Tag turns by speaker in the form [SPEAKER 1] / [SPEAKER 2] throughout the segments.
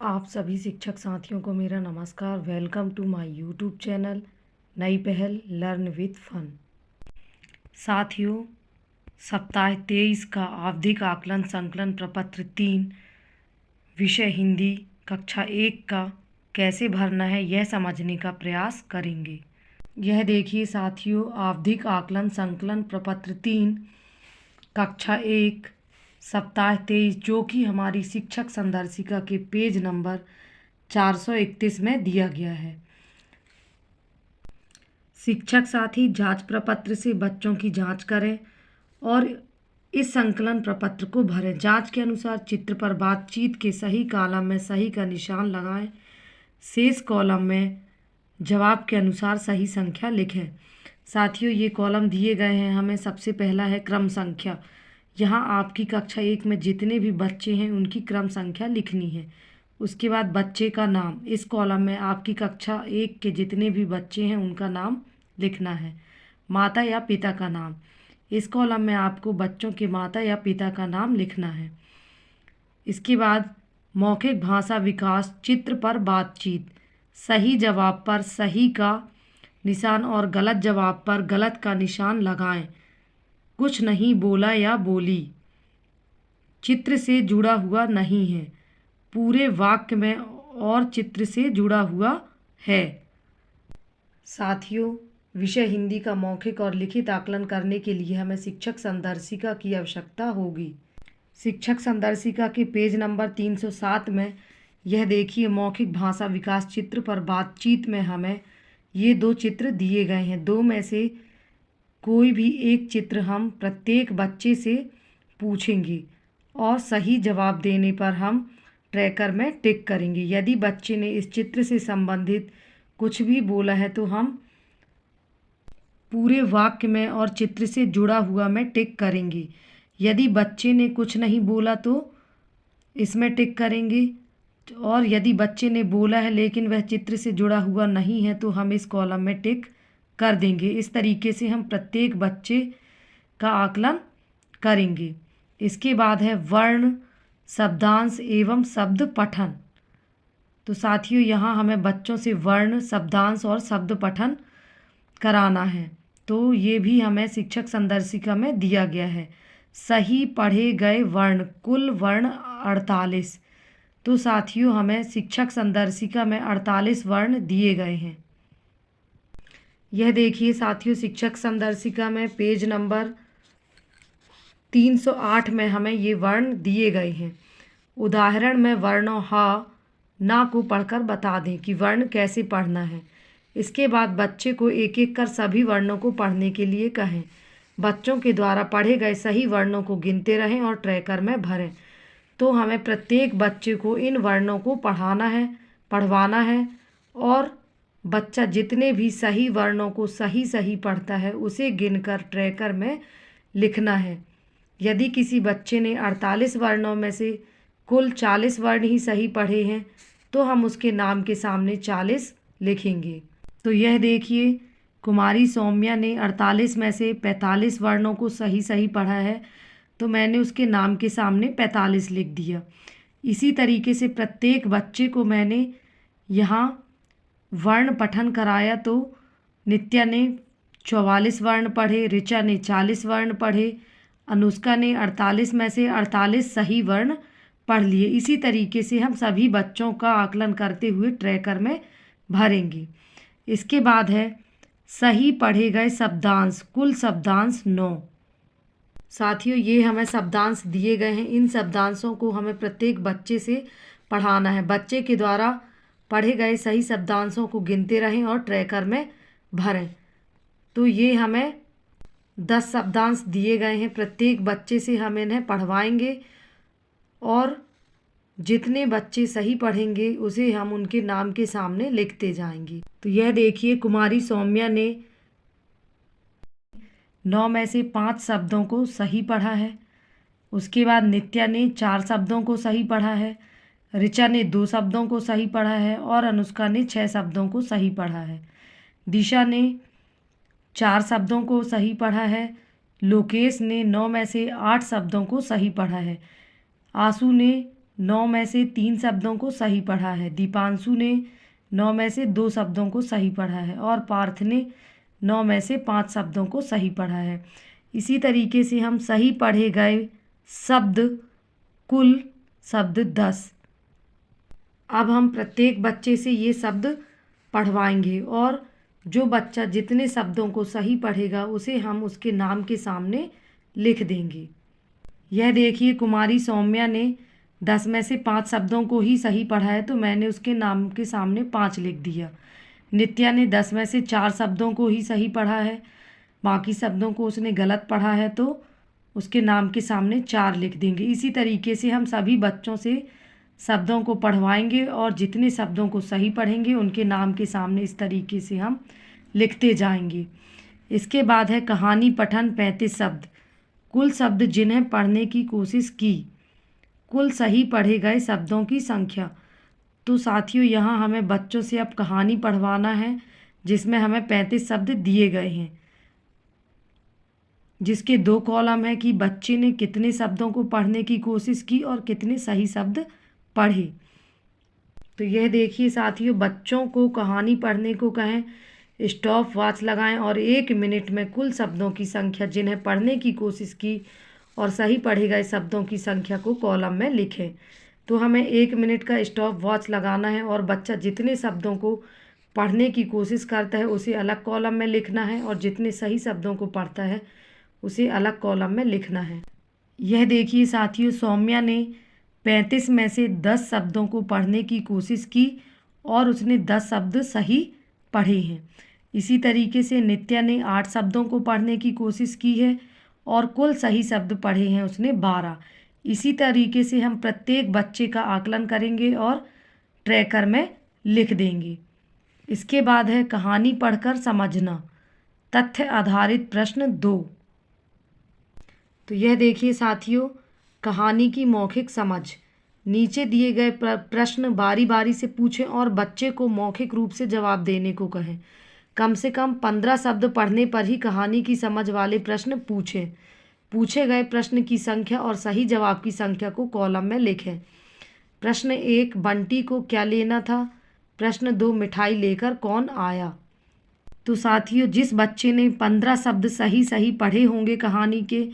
[SPEAKER 1] आप सभी शिक्षक साथियों को मेरा नमस्कार। Welcome to my YouTube channel नई पहल लर्न विथ फन। साथियों, सप्ताह 23 का आवधिक आकलन संकलन प्रपत्र 3 विषय हिंदी कक्षा 1 का कैसे भरना है यह समझने का प्रयास करेंगे। यह देखिए साथियों, आवधिक आकलन संकलन प्रपत्र 3 कक्षा 1 सप्ताह 23 जो कि हमारी शिक्षक संदर्शिका के पेज नंबर 431 में दिया गया है। शिक्षक साथी जांच प्रपत्र से बच्चों की जांच करें और इस संकलन प्रपत्र को भरें। जांच के अनुसार चित्र पर बातचीत के सही कॉलम में सही का निशान लगाएं। शेष कॉलम में जवाब के अनुसार सही संख्या लिखें। साथियों, ये कॉलम दिए गए हैं हमें। सबसे पहला है क्रम संख्या। यहाँ आपकी कक्षा 1 में जितने भी बच्चे हैं उनकी क्रम संख्या लिखनी है। उसके बाद बच्चे का नाम, इस कॉलम में आपकी कक्षा 1 के जितने भी बच्चे हैं उनका नाम लिखना है। माता या पिता का नाम, इस कॉलम में आपको बच्चों के माता या पिता का नाम लिखना है। इसके बाद मौखिक भाषा विकास, चित्र पर बातचीत, सही जवाब पर सही का निशान और गलत जवाब पर गलत का निशान लगाएं। कुछ नहीं बोला या बोली, चित्र से जुड़ा हुआ नहीं है, पूरे वाक्य में और चित्र से जुड़ा हुआ है। साथियों, विषय हिंदी का मौखिक और लिखित आकलन करने के लिए हमें शिक्षक संदर्शिका की आवश्यकता होगी। शिक्षक संदर्शिका के पेज नंबर 307 में यह देखिए, मौखिक भाषा विकास चित्र पर बातचीत में हमें ये 2 चित्र दिए गए हैं। 2 में से कोई भी एक चित्र हम प्रत्येक बच्चे से पूछेंगे और सही जवाब देने पर हम ट्रैकर में टिक करेंगे। यदि बच्चे ने इस चित्र से संबंधित कुछ भी बोला है तो हम पूरे वाक्य में और चित्र से जुड़ा हुआ में टिक करेंगे। यदि बच्चे ने कुछ नहीं बोला तो इसमें टिक करेंगे, और यदि बच्चे ने बोला है लेकिन वह चित्र से जुड़ा हुआ नहीं है तो हम इस कॉलम में टिक कर देंगे। इस तरीके से हम प्रत्येक बच्चे का आकलन करेंगे। इसके बाद है वर्ण, शब्दांश एवं शब्द पठन। तो साथियों, यहाँ हमें बच्चों से वर्ण, शब्दांश और शब्द पठन कराना है। तो ये भी हमें शिक्षक संदर्शिका में दिया गया है। सही पढ़े गए वर्ण, कुल वर्ण 48। तो साथियों, हमें शिक्षक संदर्शिका में 48 वर्ण दिए गए हैं। यह देखिए साथियों, शिक्षक संदर्शिका में पेज नंबर 308 में हमें ये वर्ण दिए गए हैं। उदाहरण में वर्णों हा ना को पढ़कर बता दें कि वर्ण कैसे पढ़ना है। इसके बाद बच्चे को एक एक कर सभी वर्णों को पढ़ने के लिए कहें। बच्चों के द्वारा पढ़े गए सही वर्णों को गिनते रहें और ट्रैकर में भरें। तो हमें प्रत्येक बच्चे को इन वर्णों को पढ़वाना है और बच्चा जितने भी सही वर्णों को सही पढ़ता है उसे गिनकर ट्रैकर में लिखना है। यदि किसी बच्चे ने 48 वर्णों में से कुल 40 वर्ण ही सही पढ़े हैं तो हम उसके नाम के सामने 40 लिखेंगे। तो यह देखिए, कुमारी सौम्या ने 48 में से 45 वर्णों को सही पढ़ा है तो मैंने उसके नाम के सामने 45 लिख दिया। इसी तरीके से प्रत्येक बच्चे को मैंने यहाँ वर्ण पठन कराया। तो नित्या ने 44 वर्ण पढ़े, ऋचा ने 40 वर्ण पढ़े, अनुष्का ने 48 में से 48 सही वर्ण पढ़ लिए। इसी तरीके से हम सभी बच्चों का आकलन करते हुए ट्रैकर में भरेंगे। इसके बाद है सही पढ़े गए शब्दांश, कुल शब्दांश 9। साथियों, ये हमें शब्दांश दिए गए हैं। इन शब्दांशों को हमें प्रत्येक बच्चे से पढ़ाना है। बच्चे के द्वारा पढ़े गए सही शब्दांशों को गिनते रहें और ट्रैकर में भरें। तो ये हमें 10 शब्दांश दिए गए हैं। प्रत्येक बच्चे से हम इन्हें पढ़वाएंगे और जितने बच्चे सही पढ़ेंगे उसे हम उनके नाम के सामने लिखते जाएंगे। तो यह देखिए, कुमारी सौम्या ने 9 में से 5 शब्दों को सही पढ़ा है। उसके बाद नित्या ने 4 शब्दों को सही पढ़ा है, ऋचा ने 2 शब्दों को सही पढ़ा है और अनुष्का ने 6 शब्दों को सही पढ़ा है। दिशा ने 4 शब्दों को सही पढ़ा है। लोकेश ने 9 में से 8 शब्दों को सही पढ़ा है। आशु ने 9 में से 3 शब्दों को सही पढ़ा है। दीपांशु ने 9 में से 2 शब्दों को सही पढ़ा है और पार्थ ने 9 में से 5 शब्दों को सही पढ़ा है। इसी तरीके से हम सही पढ़े गए शब्द कुल शब्द 10। अब हम प्रत्येक बच्चे से ये शब्द पढ़वाएंगे और जो बच्चा जितने शब्दों को सही पढ़ेगा उसे हम उसके नाम के सामने लिख देंगे। यह देखिए, कुमारी सौम्या ने 10 में से 5 शब्दों को ही सही पढ़ा है तो मैंने उसके नाम के सामने 5 लिख दिया। नित्या ने 10 में से 4 शब्दों को ही सही पढ़ा है, बाकी शब्दों को उसने गलत पढ़ा है तो उसके नाम के सामने 4 लिख देंगे। इसी तरीके से हम सभी बच्चों से शब्दों को पढ़वाएंगे और जितने शब्दों को सही पढ़ेंगे उनके नाम के सामने इस तरीके से हम लिखते जाएंगे। इसके बाद है कहानी पठन 35 शब्द। कुल शब्द जिन्हें पढ़ने की कोशिश की, कुल सही पढ़े गए शब्दों की संख्या। तो साथियों, यहाँ हमें बच्चों से अब कहानी पढ़वाना है जिसमें हमें 35 शब्द दिए गए हैं, जिसके 2 कॉलम है कि बच्चे ने कितने शब्दों को पढ़ने की कोशिश की और कितने सही शब्द पढ़े। तो यह देखिए साथियों, बच्चों को कहानी पढ़ने को कहें, स्टॉप वॉच लगाएं और 1 मिनट में कुल शब्दों की संख्या जिन्हें पढ़ने की कोशिश की और सही पढ़े गए शब्दों की संख्या को कॉलम में लिखें। तो हमें 1 मिनट का स्टॉप वॉच लगाना है और बच्चा जितने शब्दों को पढ़ने की कोशिश करता है उसे अलग कॉलम में लिखना है और जितने सही शब्दों को पढ़ता है उसे अलग कॉलम में लिखना है। यह देखिए साथियों, सौम्या ने 35 में से 10 शब्दों को पढ़ने की कोशिश की और उसने 10 शब्द सही पढ़े हैं। इसी तरीके से नित्या ने 8 शब्दों को पढ़ने की कोशिश की है और कुल सही शब्द पढ़े हैं उसने 12। इसी तरीके से हम प्रत्येक बच्चे का आकलन करेंगे और ट्रैकर में लिख देंगे। इसके बाद है कहानी पढ़कर समझना, तथ्य आधारित प्रश्न 2। तो यह देखिए साथियों, कहानी की मौखिक समझ। नीचे दिए गए प्रश्न बारी बारी से पूछें और बच्चे को मौखिक रूप से जवाब देने को कहें। कम से कम 15 शब्द पढ़ने पर ही कहानी की समझ वाले प्रश्न पूछें। पूछे गए प्रश्न की संख्या और सही जवाब की संख्या को कॉलम में लिखें। प्रश्न 1, बंटी को क्या लेना था? प्रश्न 2, मिठाई लेकर कौन आया? तो साथियों, जिस बच्चे ने 15 शब्द सही पढ़े होंगे कहानी के,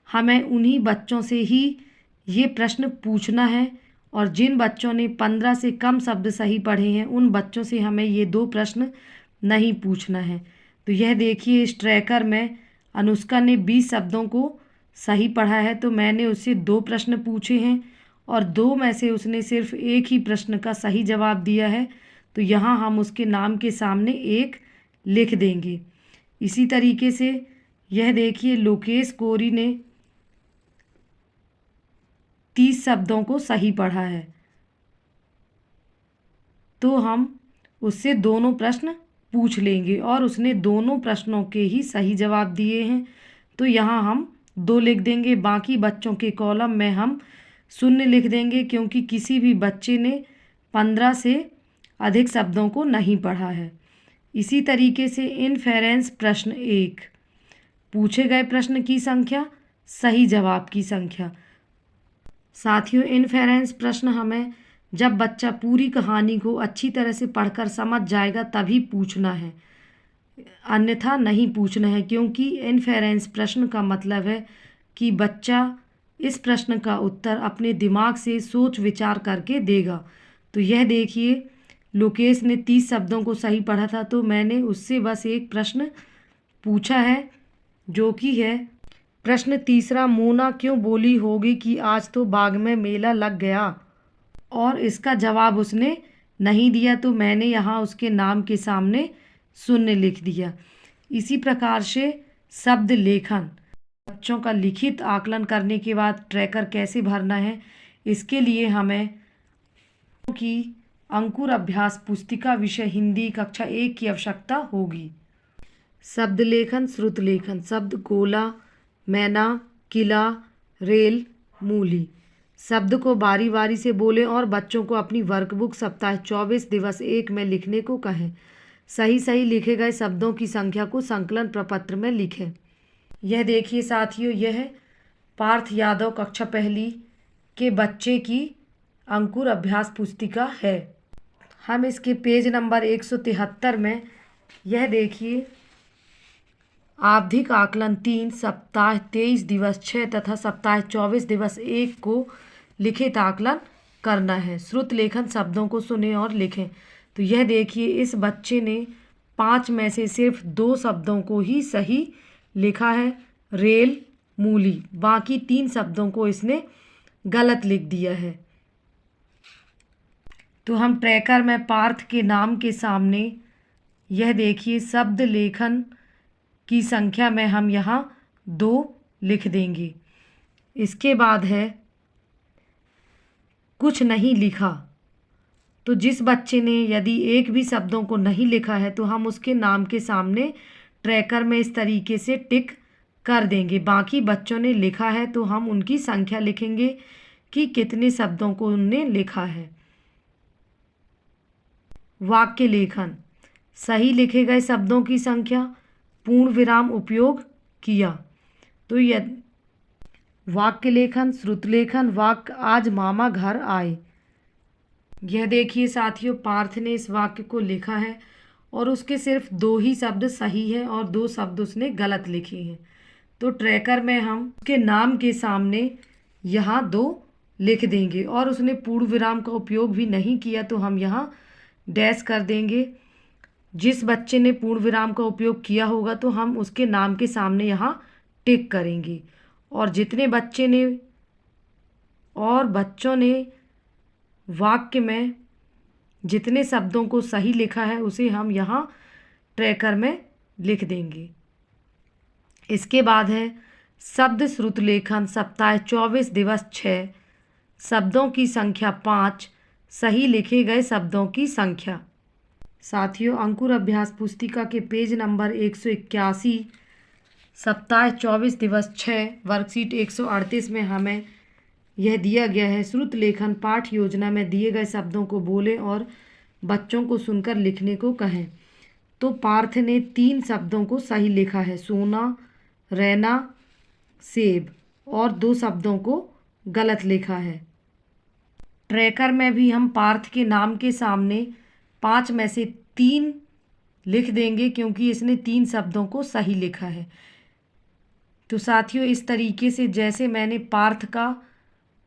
[SPEAKER 1] हमें उन्हीं बच्चों से ही ये प्रश्न पूछना है और जिन बच्चों ने 15 से कम शब्द सही पढ़े हैं उन बच्चों से हमें ये 2 प्रश्न नहीं पूछना है। तो यह देखिए, इस ट्रैकर में अनुष्का ने 20 शब्दों को सही पढ़ा है तो मैंने उससे 2 प्रश्न पूछे हैं और 2 में से उसने सिर्फ 1 ही प्रश्न का सही जवाब दिया है तो यहाँ हम उसके नाम के सामने 1 लिख देंगे। इसी तरीके से यह देखिए, लोकेश कोरी ने 30 शब्दों को सही पढ़ा है तो हम उससे दोनों प्रश्न पूछ लेंगे और उसने दोनों प्रश्नों के ही सही जवाब दिए हैं तो यहाँ हम 2 लिख देंगे। बाकी बच्चों के कॉलम में हम 0 लिख देंगे क्योंकि किसी भी बच्चे ने 15 से अधिक शब्दों को नहीं पढ़ा है। इसी तरीके से इनफेरेंस प्रश्न 1, पूछे गए प्रश्न की संख्या, सही जवाब की संख्या। साथियों, इनफेरेंस प्रश्न हमें जब बच्चा पूरी कहानी को अच्छी तरह से पढ़कर समझ जाएगा तभी पूछना है, अन्यथा नहीं पूछना है, क्योंकि इनफेरेंस प्रश्न का मतलब है कि बच्चा इस प्रश्न का उत्तर अपने दिमाग से सोच विचार करके देगा। तो यह देखिए, लोकेश ने 30 शब्दों को सही पढ़ा था तो मैंने उससे बस 1 प्रश्न पूछा है जो कि है प्रश्न 3, मोना क्यों बोली होगी कि आज तो बाग में मेला लग गया, और इसका जवाब उसने नहीं दिया तो मैंने यहाँ उसके नाम के सामने 0 लिख दिया। इसी प्रकार से शब्द लेखन, बच्चों का लिखित आकलन करने के बाद ट्रैकर कैसे भरना है, इसके लिए हमें की अंकुर अभ्यास पुस्तिका विषय हिंदी कक्षा 1 की आवश्यकता होगी। शब्द लेखन, श्रुत लेखन। शब्द गोला, मैना, किला, रेल, मूली। शब्द को बारी बारी से बोलें और बच्चों को अपनी वर्कबुक सप्ताह 24 दिवस 1 में लिखने को कहें। सही लिखे गए शब्दों की संख्या को संकलन प्रपत्र में लिखें। यह देखिए साथियों, यह पार्थ यादव कक्षा 1 के बच्चे की अंकुर अभ्यास पुस्तिका है। हम इसके पेज नंबर 173 में यह देखिए, आवधिक आकलन 3, सप्ताह 23 दिवस 6 तथा सप्ताह 24 दिवस 1 को लिखित आकलन करना है। श्रुत लेखन शब्दों को सुने और लिखें। तो यह देखिए, इस बच्चे ने 5 में से सिर्फ 2 शब्दों को ही सही लिखा है, रेल, मूली। बाकी 3 शब्दों को इसने गलत लिख दिया है। तो हम ट्रैकर में पार्थ के नाम के सामने यह देखिए, शब्द लेखन की संख्या में हम यहाँ 2 लिख देंगे। इसके बाद है कुछ नहीं लिखा। तो जिस बच्चे ने यदि एक भी शब्दों को नहीं लिखा है तो हम उसके नाम के सामने ट्रैकर में इस तरीके से टिक कर देंगे। बाकी बच्चों ने लिखा है तो हम उनकी संख्या लिखेंगे कि कितने शब्दों को उनने लिखा है। वाक्य लेखन, सही लिखे गए शब्दों की संख्या, पूर्ण विराम उपयोग किया। तो यह वाक्य लेखन, श्रुत लेखन, वाक्य आज मामा घर आए। यह देखिए साथियों, पार्थ ने इस वाक्य को लिखा है और उसके सिर्फ 2 ही शब्द सही हैं और 2 शब्द उसने गलत लिखे हैं। तो ट्रैकर में हम उसके नाम के सामने यहाँ 2 लिख देंगे और उसने पूर्ण विराम का उपयोग भी नहीं किया तो हम यहाँ डैश कर देंगे। जिस बच्चे ने पूर्ण विराम का उपयोग किया होगा तो हम उसके नाम के सामने यहाँ टिक करेंगे। और जितने बच्चे ने और बच्चों ने वाक्य में जितने शब्दों को सही लिखा है उसे हम यहाँ ट्रैकर में लिख देंगे। इसके बाद है शब्द श्रुत लेखन, सप्ताह 24 दिवस 6, शब्दों की संख्या 5, सही लिखे गए शब्दों की संख्या। साथियों, अंकुर अभ्यास पुस्तिका के पेज नंबर 181, सप्ताह 24 दिवस 6, वर्कशीट 138 में हमें यह दिया गया है, श्रुत लेखन पाठ योजना में दिए गए शब्दों को बोलें और बच्चों को सुनकर लिखने को कहें। तो पार्थ ने 3 शब्दों को सही लिखा है, सोना, रैना, सेब, और 2 शब्दों को गलत लिखा है। ट्रैकर में भी हम पार्थ के नाम के सामने 5 में से 3 लिख देंगे क्योंकि इसने 3 शब्दों को सही लिखा है। तो साथियों, इस तरीके से जैसे मैंने पार्थ का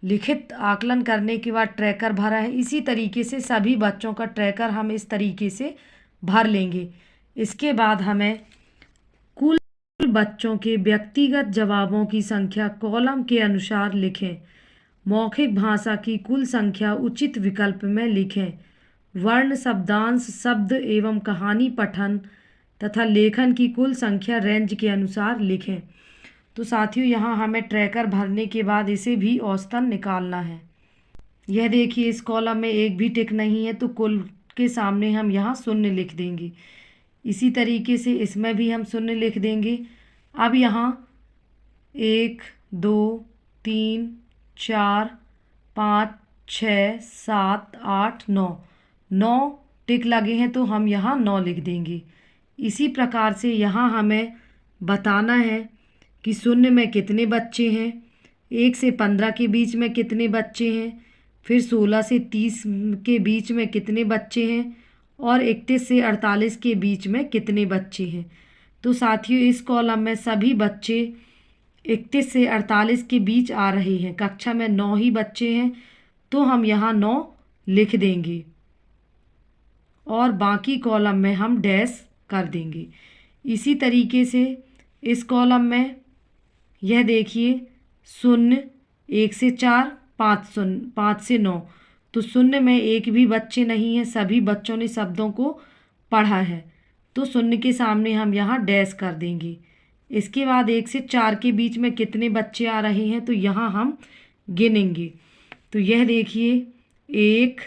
[SPEAKER 1] लिखित आकलन करने के बाद ट्रैकर भरा है, इसी तरीके से सभी बच्चों का ट्रैकर हम इस तरीके से भर लेंगे। इसके बाद हमें कुल बच्चों के व्यक्तिगत जवाबों की संख्या कॉलम के अनुसार लिखें। मौखिक भाषा की कुल संख्या उचित विकल्प में लिखें। वर्ण, शब्दांश, शब्द एवं कहानी पठन तथा लेखन की कुल संख्या रेंज के अनुसार लिखें। तो साथियों, यहाँ हमें ट्रैकर भरने के बाद इसे भी औसतन निकालना है। यह देखिए, इस कॉलम में एक भी टिक नहीं है तो कुल के सामने हम यहाँ 0 लिख देंगे। इसी तरीके से इसमें भी हम 0 लिख देंगे। अब यहाँ 1, 2, 3, 4, 5, 6, 7, 8, 9 टिक लगे हैं तो हम यहाँ 9 लिख देंगे। इसी प्रकार से यहाँ हमें बताना है कि 0 में कितने बच्चे हैं, 1 से 15 के बीच में कितने बच्चे हैं, फिर 16 से 30 के बीच में कितने बच्चे हैं और 31 से 48 के बीच में कितने बच्चे हैं। तो साथियों, इस कॉलम में सभी बच्चे 31 से 48 के बीच आ रहे हैं। कक्षा में 9 ही बच्चे हैं तो हम यहाँ 9 लिख देंगे और बाकी कॉलम में हम डैश कर देंगे। इसी तरीके से इस कॉलम में यह देखिए 0, 1 से 4, 5 से 9, तो 0 में एक भी बच्चे नहीं हैं, सभी बच्चों ने शब्दों को पढ़ा है तो 0 के सामने हम यहाँ डैश कर देंगे। इसके बाद 1 से 4 के बीच में कितने बच्चे आ रहे हैं तो यहाँ हम गिनेंगे। तो यह देखिए 1,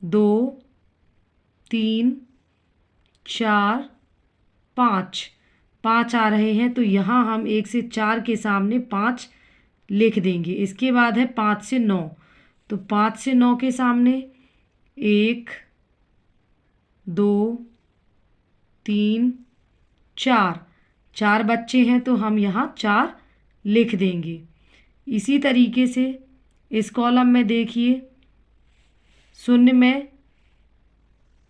[SPEAKER 1] 2, 3, 4, 5 आ रहे हैं तो यहाँ हम 1 से 4 के सामने 5 लिख देंगे। इसके बाद है 5 से 9, तो 5 से 9 के सामने 1, 2, 3, 4 बच्चे हैं तो हम यहाँ 4 लिख देंगे। इसी तरीके से इस कॉलम में देखिए शून्य में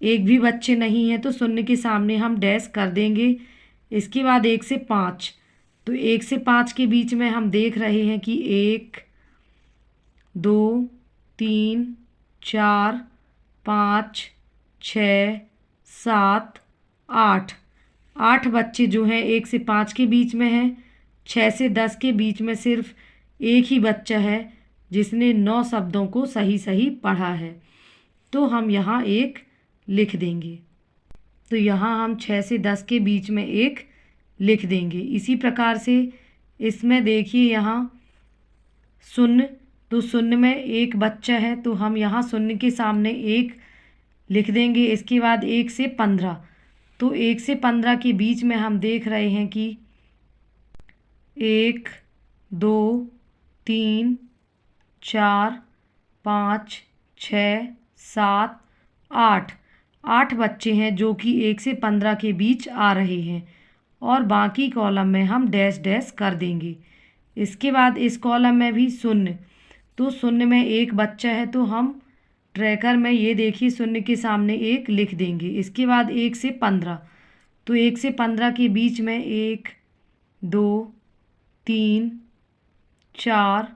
[SPEAKER 1] एक भी बच्चे नहीं हैं तो शून्य के सामने हम डैश कर देंगे। इसके बाद 1 से 5, तो 1 से 5 के बीच में हम देख रहे हैं कि 1 2 3 4 5 6 7 8 8 बच्चे जो हैं 1 से 5 के बीच में हैं। 6 से 10 के बीच में सिर्फ एक ही बच्चा है जिसने 9 शब्दों को सही सही पढ़ा है, तो हम यहाँ 1 लिख देंगे। तो यहाँ हम 6 से 10 के बीच में 1 लिख देंगे। इसी प्रकार से इसमें देखिए यहाँ शून्य, तो शून्य में एक बच्चा है तो हम यहाँ शून्य के सामने 1 लिख देंगे। इसके बाद 1 से 15, तो 1 से 15 के बीच में हम देख रहे हैं कि 1 2 3 4 5 6 7 8 8 बच्चे हैं जो कि 1 से 15 के बीच आ रहे हैं और बाकी कॉलम में हम डैश डैश कर देंगे। इसके बाद इस कॉलम में भी शून्य, तो शून्य में एक बच्चा है तो हम ट्रैकर में ये देखिए शून्य के सामने 1 लिख देंगे। इसके बाद 1 से 15, तो 1 से 15 के बीच में 1 2 3 4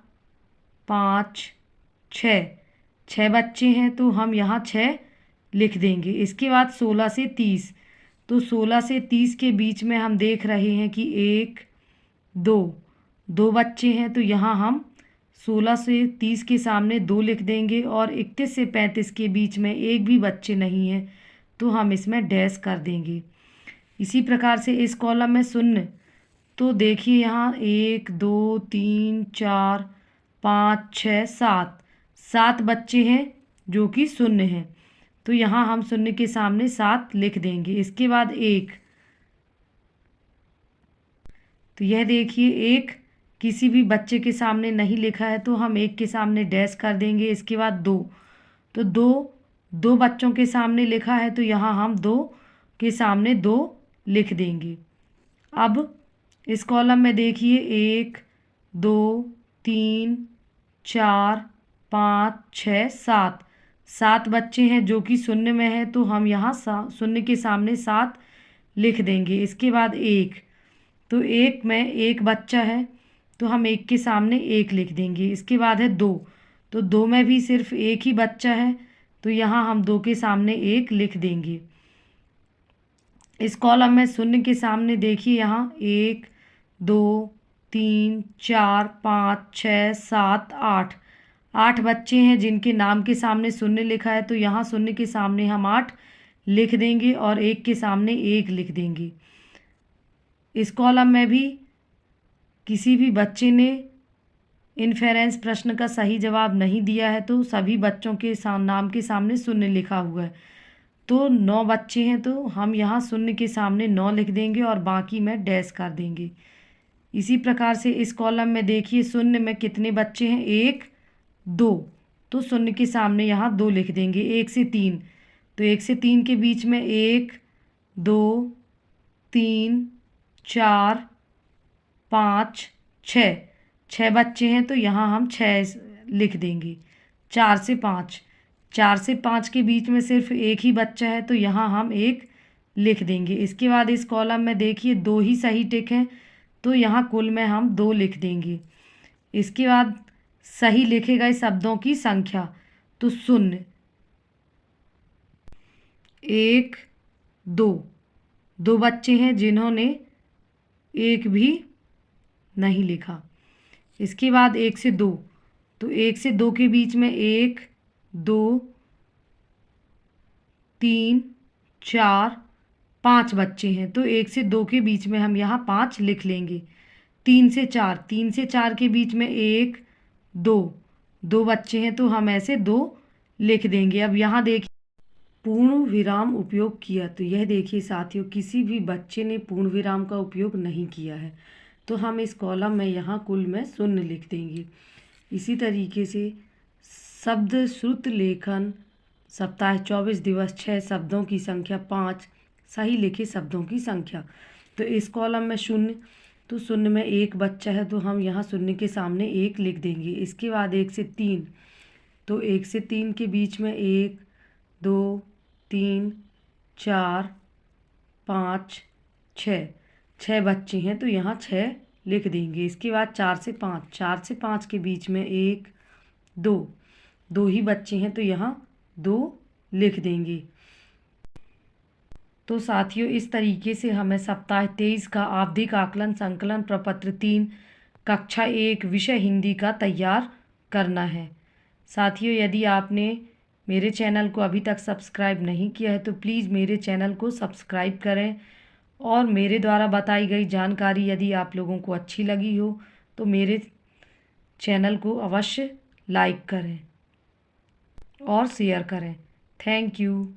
[SPEAKER 1] 5 6 बच्चे हैं तो हम यहाँ 6 लिख देंगे। इसके बाद 16 से 30, तो 16 से 30 के बीच में हम देख रहे हैं कि 1 2 बच्चे हैं तो यहाँ हम 16 से 30 के सामने 2 लिख देंगे और 31 से 35 के बीच में एक भी बच्चे नहीं हैं तो हम इसमें डैश कर देंगे। इसी प्रकार से इस कॉलम में शून्य, तो देखिए यहाँ 1 2 3 4 5 6 7 बच्चे हैं जो कि शून्य हैं, तो यहाँ हम शून्य के सामने 7 लिख देंगे। इसके बाद 1, तो यह देखिए 1 किसी भी बच्चे के सामने नहीं लिखा है तो हम 1 के सामने डैश कर देंगे। इसके बाद 2, तो 2 बच्चों के सामने लिखा है तो यहाँ हम 2 के सामने 2 लिख देंगे। अब इस कॉलम में देखिए 1 2 3 4 5 6 7 बच्चे हैं जो कि शून्य में है तो हम यहाँ शून्य के सामने 7 लिख देंगे। इसके बाद 1, तो 1 में एक बच्चा है तो हम 1 के सामने 1 लिख देंगे। इसके बाद है 2, तो 2 में भी सिर्फ एक ही बच्चा है तो यहाँ हम 2 के सामने 1 लिख देंगे। इस कॉलम में शून्य के सामने देखिए यहाँ 1 2 3 4 5 6 7 8 बच्चे हैं जिनके नाम के सामने शून्य लिखा है तो यहाँ शून्य के सामने हम 8 लिख देंगे और 1 के सामने 1 लिख देंगे। इस कॉलम में भी किसी भी बच्चे ने इन्फेरेंस प्रश्न का सही जवाब नहीं दिया है तो सभी बच्चों के नाम के सामने शून्य लिखा हुआ है, तो 9 बच्चे हैं तो हम यहाँ शून्य के सामने 9 लिख देंगे और बाकी में डैश कर देंगे। इसी प्रकार से इस कॉलम में देखिए शून्य में कितने बच्चे हैं 1 2, तो शून्य के सामने यहाँ 2 लिख देंगे। 1 से 3, तो 1 से 3 के बीच में 1 2 3 4 5 6 बच्चे हैं तो यहाँ हम 6 लिख देंगे। 4 से 5 के बीच में सिर्फ एक ही बच्चा है तो यहाँ हम 1 लिख देंगे। इसके बाद इस कॉलम में देखिए 2 ही सही टिक हैं तो यहाँ कुल में हम 2 लिख देंगे। इसके बाद सही लिखे गए शब्दों की संख्या, तो 0 1 2 बच्चे हैं जिन्होंने 1 भी नहीं लिखा। इसके बाद 1 से 2, तो 1 से 2 के बीच में 1 2 3 4 5 बच्चे हैं तो 1 से 2 के बीच में हम यहाँ 5 लिख लेंगे। 3 से 4 के बीच में 1 2 बच्चे हैं तो हम ऐसे 2 लिख देंगे। अब यहाँ देखिए पूर्ण विराम उपयोग किया, तो यह देखिए साथियों किसी भी बच्चे ने पूर्ण विराम का उपयोग नहीं किया है तो हम इस कॉलम में यहाँ कुल में 0 लिख देंगे। इसी तरीके से शब्द श्रुत लेखन सप्ताह 24 दिवस 6 शब्दों की संख्या 5 सही लिखे शब्दों की संख्या, तो इस कॉलम में 0, तो 0 में एक बच्चा है तो हम यहाँ 0 के सामने 1 लिख देंगे। इसके बाद 1 से 3, तो 1 से 3 के बीच में 1 2 3 4 5 6, 6 बच्चे हैं तो यहाँ 6 लिख देंगे। इसके बाद 4 से 5 के बीच में 1 2, 2 ही बच्चे हैं तो यहाँ 2 लिख देंगे। तो साथियों इस तरीके से हमें सप्ताह 23 का आवधिक आकलन संकलन प्रपत्र 3 कक्षा 1 विषय हिंदी का तैयार करना है। साथियों यदि आपने मेरे चैनल को अभी तक सब्सक्राइब नहीं किया है तो प्लीज़ मेरे चैनल को सब्सक्राइब करें और मेरे द्वारा बताई गई जानकारी यदि आप लोगों को अच्छी लगी हो तो मेरे चैनल को अवश्य लाइक करें और शेयर करें। Thank you.